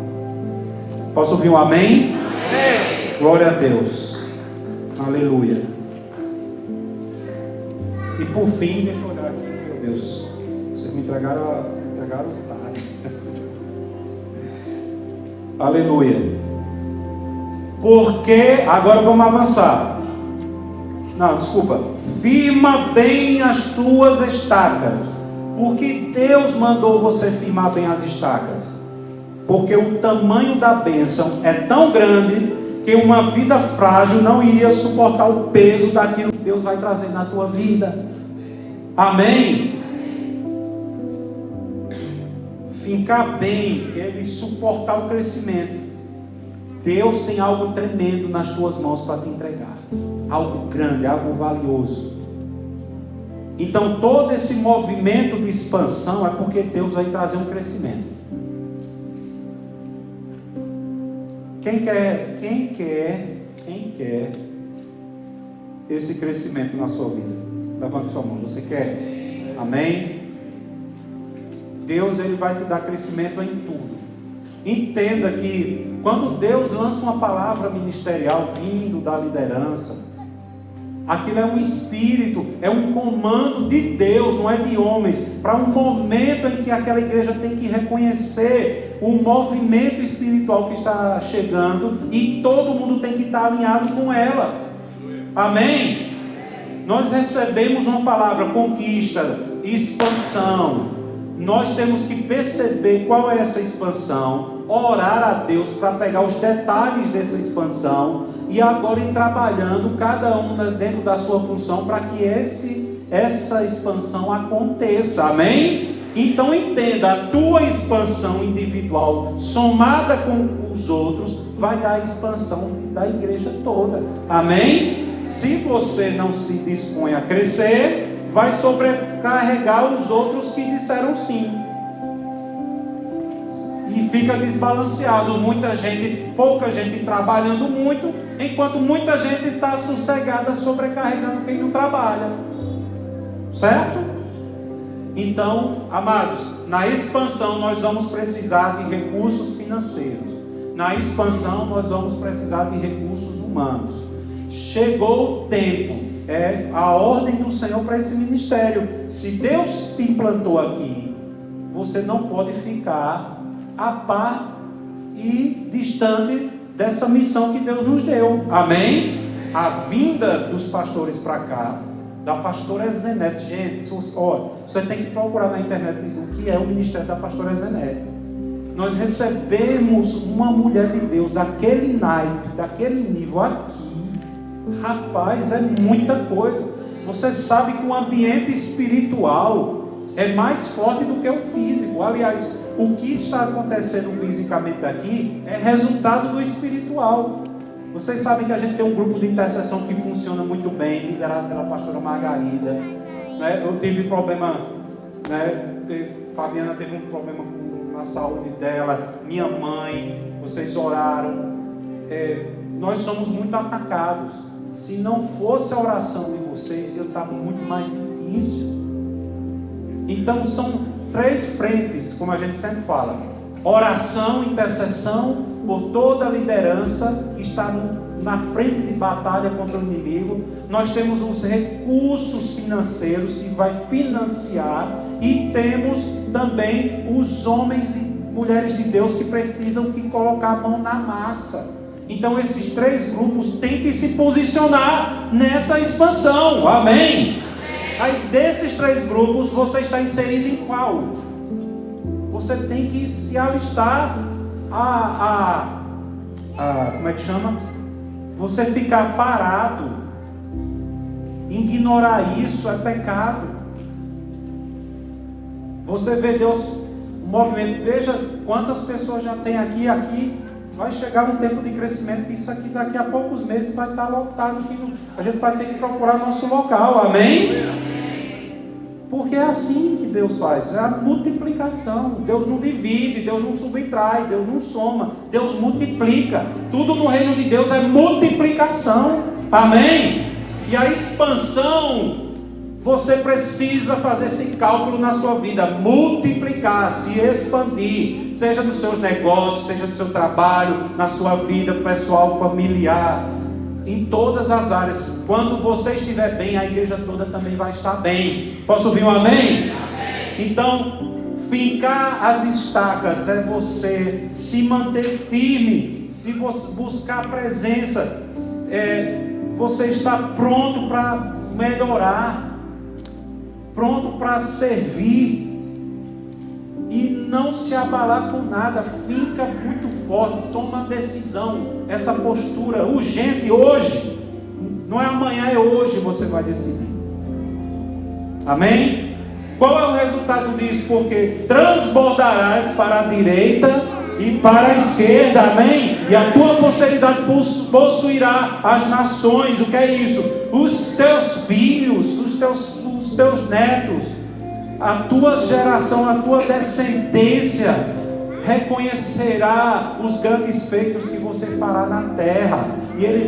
Posso ouvir um amém? Amém. Glória a Deus. Aleluia. E por fim, deixa eu olhar aqui, meu Deus, vocês me entregaram tarde. Aleluia. Porque, agora vamos avançar. Não, desculpa. Firma bem as tuas estacas. Porque Deus mandou você firmar bem as estacas. Porque o tamanho da bênção é tão grande que uma vida frágil não iria suportar o peso daquilo que Deus vai trazer na tua vida. Amém? Fincar bem, ele suportar o crescimento. Deus tem algo tremendo nas tuas mãos para te entregar. Algo grande, algo valioso. Então todo esse movimento de expansão é porque Deus vai trazer um crescimento. Quem quer esse crescimento na sua vida? Levante sua mão. Você quer? Amém? Deus, ele vai te dar crescimento em tudo. Entenda que quando Deus lança uma palavra ministerial vindo da liderança, aquilo é um espírito, é um comando de Deus, não é de homens, para um momento em que aquela igreja tem que reconhecer o movimento espiritual que está chegando, e todo mundo tem que estar alinhado com ela. Amém? Nós recebemos uma palavra, conquista, expansão. Nós temos que perceber qual é essa expansão, orar a Deus para pegar os detalhes dessa expansão, e agora ir trabalhando cada um dentro da sua função para que essa expansão aconteça. Amém? Então entenda, a tua expansão individual somada com os outros vai dar a expansão da igreja toda. Amém? Se você não se dispõe a crescer, vai sobrecarregar os outros que disseram sim. E fica desbalanceado. Pouca gente trabalhando muito, enquanto muita gente está sossegada, sobrecarregando quem não trabalha. Certo? Então, amados, na expansão nós vamos precisar de recursos financeiros. Na expansão nós vamos precisar de recursos humanos. Chegou o tempo, é a ordem do Senhor para esse ministério. Se Deus te implantou aqui, você não pode ficar a par e distante dessa missão que Deus nos deu. Amém? A vinda dos pastores para cá, da pastora Zenete. Gente, você tem que procurar na internet o que é o ministério da pastora Zenete. Nós recebemos uma mulher de Deus daquele naipe, daquele nível aqui. Rapaz, é muita coisa. Você sabe que o ambiente espiritual é mais forte do que o físico. Aliás, o que está acontecendo fisicamente aqui é resultado do espiritual. Vocês sabem que a gente tem um grupo de intercessão que funciona muito bem, liderado pela pastora Margarida, né? Eu tive problema, né? Fabiana teve um problema na saúde dela, minha mãe, vocês oraram. Nós somos muito atacados. Se não fosse a oração de vocês, eu estava muito mais difícil. Então são 3 frentes, como a gente sempre fala: oração, intercessão por toda a liderança que está na frente de batalha contra o inimigo. Nós temos os recursos financeiros que vai financiar, e temos também os homens e mulheres de Deus que precisam colocar a mão na massa. Então esses 3 grupos têm que se posicionar nessa expansão. Amém? Aí desses 3 grupos, você está inserido em qual? Você tem que se alistar como é que chama? Você ficar parado, ignorar isso é pecado. Você vê Deus, o movimento, veja quantas pessoas já tem aqui. Vai chegar um tempo de crescimento, que isso aqui daqui a poucos meses vai estar lotado, a gente vai ter que procurar nosso local. Amém? Porque é assim que Deus faz, é a multiplicação. Deus não divide, Deus não subtrai, Deus não soma, Deus multiplica. Tudo no reino de Deus é multiplicação. Amém? E a expansão, você precisa fazer esse cálculo na sua vida, multiplicar, se expandir, seja nos seus negócios, seja no seu trabalho, na sua vida pessoal, familiar, em todas as áreas. Quando você estiver bem, a igreja toda também vai estar bem. Posso ouvir um amém? Amém. Então, fincar as estacas é você se manter firme, se você buscar a presença, você está pronto para melhorar, pronto para servir, e não se abalar com nada. Fica muito forte, toma decisão, essa postura urgente hoje, não é amanhã, é hoje. Você vai decidir. Amém? Qual é o resultado disso? Porque transbordarás para a direita e para a esquerda. Amém? E a tua posteridade possuirá as nações. O que é isso? Os teus filhos, os teus netos, a tua geração, a tua descendência reconhecerá os grandes feitos que você fará na terra, e eles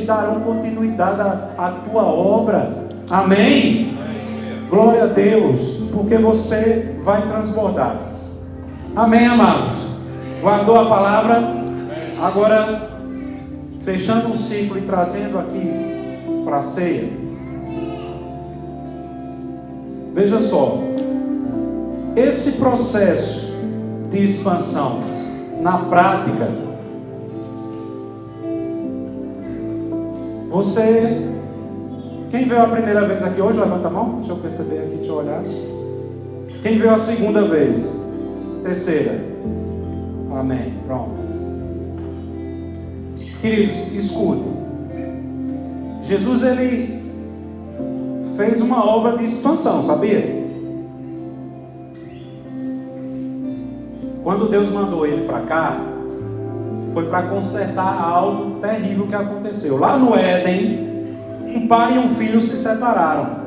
darão continuidade à tua obra. Amém? Glória a Deus, porque você vai transbordar. Amém, amados? Guardou a palavra? Agora, fechando o ciclo e trazendo aqui para a ceia. Veja só, esse processo de expansão na prática, quem veio a primeira vez aqui hoje, levanta a mão, deixa eu perceber aqui, deixa eu olhar. Quem veio a segunda vez? Terceira? Amém, pronto. Queridos, escute. Jesus, ele fez uma obra de expansão, sabia? Quando Deus mandou ele para cá, foi para consertar algo terrível que aconteceu. Lá no Éden, um pai e um filho se separaram.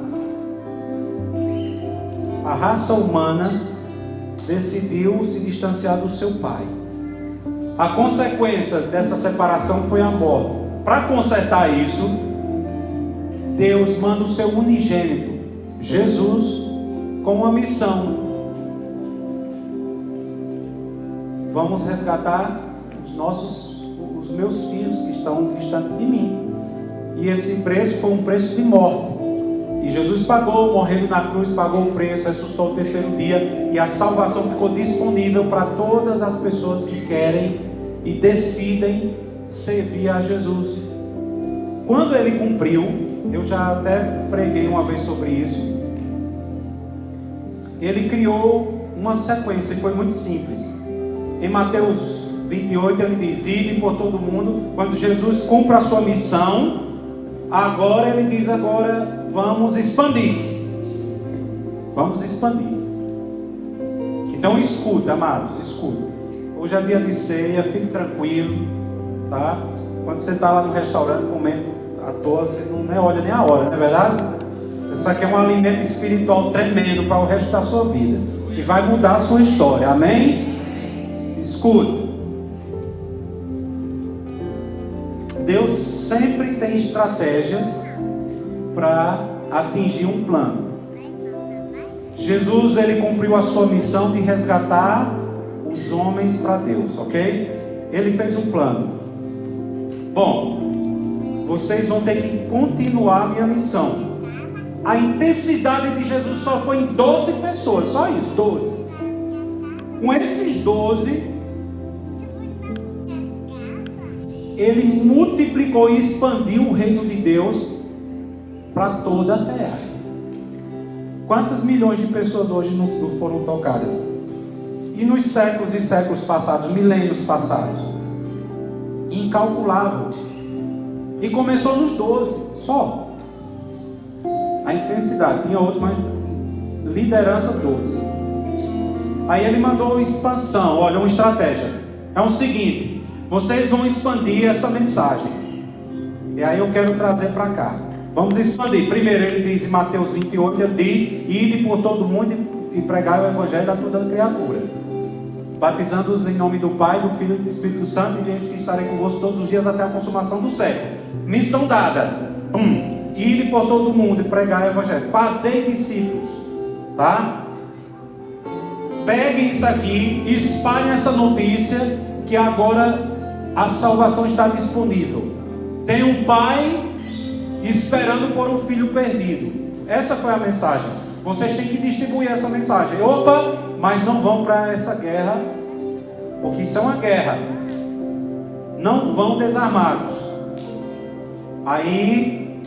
a raça humana decidiu se distanciar do seu pai. A consequência dessa separação foi a morte. Para consertar isso, Deus manda o seu unigênito, Jesus, com uma missão. Vamos resgatar os meus filhos que estão distantes de mim. E esse preço foi um preço de morte. E Jesus pagou, morrendo na cruz, pagou o preço, ressuscitou o terceiro dia. E a salvação ficou disponível para todas as pessoas que querem e decidem servir a Jesus. Quando ele cumpriu, eu já até preguei uma vez sobre isso, ele criou uma sequência e foi muito simples. Em Mateus 28 ele diz: ide por todo mundo. Quando Jesus cumpre a sua missão, agora ele diz: agora vamos expandir. Vamos expandir. Então escuta, amados, escuta. Hoje é dia de ceia, fique tranquilo, tá? Quando você está lá no restaurante comendo à toa, você não olha nem a hora, não é verdade? Isso aqui é um alimento espiritual tremendo para o resto da sua vida, que vai mudar a sua história, amém? Escuta. Deus sempre tem estratégias para atingir um plano. Jesus, ele cumpriu a sua missão de resgatar os homens para Deus, ok? Ele fez um plano. Bom, vocês vão ter que continuar a minha missão. A intensidade de Jesus só foi em 12 pessoas, só isso, 12. Com esses 12, ele multiplicou e expandiu o reino de Deus para toda a terra. Quantas milhões de pessoas hoje não foram tocadas? E nos séculos e séculos passados, milênios passados? Incalculável. E começou nos 12, só. A intensidade, tinha outros, mas liderança 12. Aí ele mandou expansão, olha, uma estratégia. É o seguinte: vocês vão expandir essa mensagem. E aí eu quero trazer para cá. Vamos expandir. Primeiro ele diz em Mateus 28, ele diz: ide por todo mundo e pregai o evangelho a toda criatura, batizando-os em nome do Pai, do Filho e do Espírito Santo, e eis que estarei convosco todos os dias até a consumação do século. Missão dada. Ide por todo mundo e pregai o evangelho. Fazei discípulos. Tá? Peguem isso aqui, espalhem essa notícia, que agora a salvação está disponível. Tem um pai esperando por um filho perdido. Essa foi a mensagem. Vocês têm que distribuir essa mensagem. Opa, mas não vão para essa guerra, porque isso é uma guerra. Não vão desarmados. Aí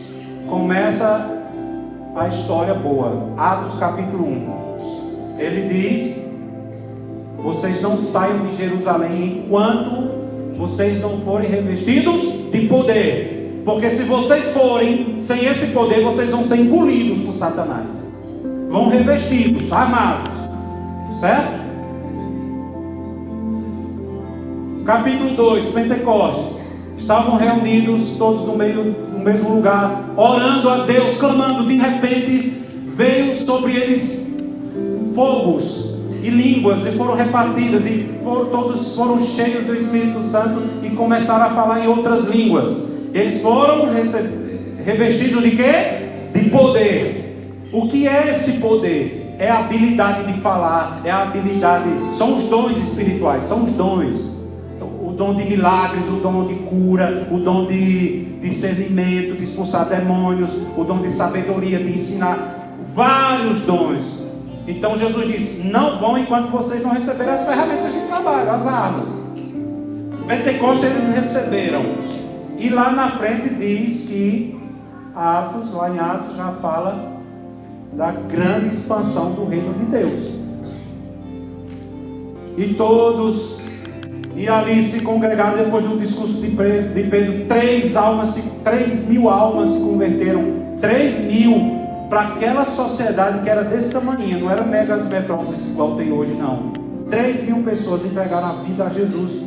começa a história boa. Atos capítulo 1. Ele diz: vocês não saiam de Jerusalém enquanto vocês não forem revestidos de poder. Porque se vocês forem sem esse poder, vocês vão ser engolidos por Satanás. Vão revestidos, armados. Certo? Capítulo 2, Pentecostes. Estavam reunidos todos no mesmo lugar, orando a Deus, clamando. De repente veio sobre eles fogos e línguas, e foram repartidas, e todos foram cheios do Espírito Santo e começaram a falar em outras línguas. Eles foram revestidos de quê? De poder. O que é esse poder? É a habilidade de falar, é a habilidade, são os dons espirituais, são os dons. O dom de milagres, o dom de cura, o dom de discernimento, de expulsar demônios, o dom de sabedoria, de ensinar, vários dons. Então Jesus disse: não vão enquanto vocês não receberem as ferramentas de trabalho, as armas. Pentecostes eles receberam. E lá na frente diz que Atos, lá em Atos já fala da grande expansão do reino de Deus. E todos, e ali se congregaram depois do discurso de Pedro, 3.000 almas se converteram. 3.000 para aquela sociedade que era desse tamanho, não era megas metrópolis igual tem hoje, não. 3.000 pessoas entregaram a vida a Jesus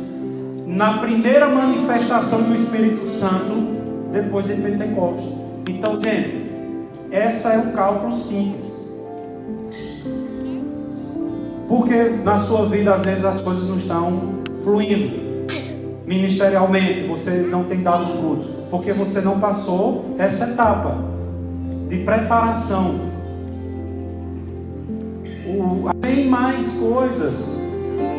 na primeira manifestação do Espírito Santo depois de Pentecostes. Então, gente, essa é um cálculo simples. Porque na sua vida às vezes as coisas não estão fluindo. Ministerialmente você não tem dado fruto, porque você não passou essa etapa de preparação. Tem mais coisas.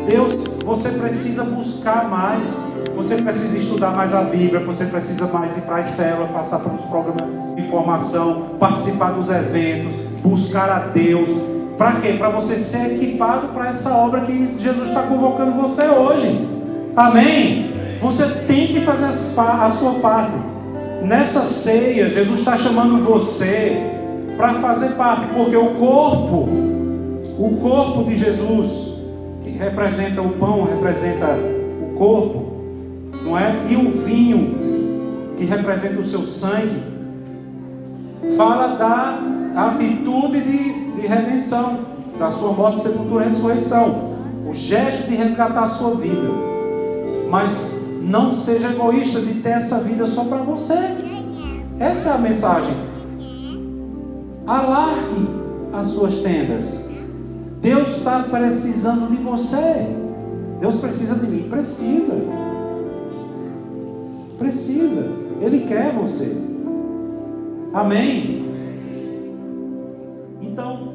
Deus, você precisa buscar mais. Você precisa estudar mais a Bíblia. Você precisa mais ir para as células, passar pelos programas de formação, participar dos eventos, buscar a Deus. Para quê? Para você ser equipado para essa obra que Jesus está convocando você hoje. Amém? Você tem que fazer a sua parte. Nessa ceia, Jesus está chamando você para fazer parte, porque o corpo de Jesus, que representa o pão, representa o corpo, não é? E o vinho, que representa o seu sangue, fala da atitude de redenção, da sua morte, sepultura e ressurreição, o gesto de resgatar a sua vida. Mas não seja egoísta de ter essa vida só para você. Essa é a mensagem. Alargue as suas tendas. Deus está precisando de você. Deus precisa de mim? Precisa. Ele quer você. Amém? Então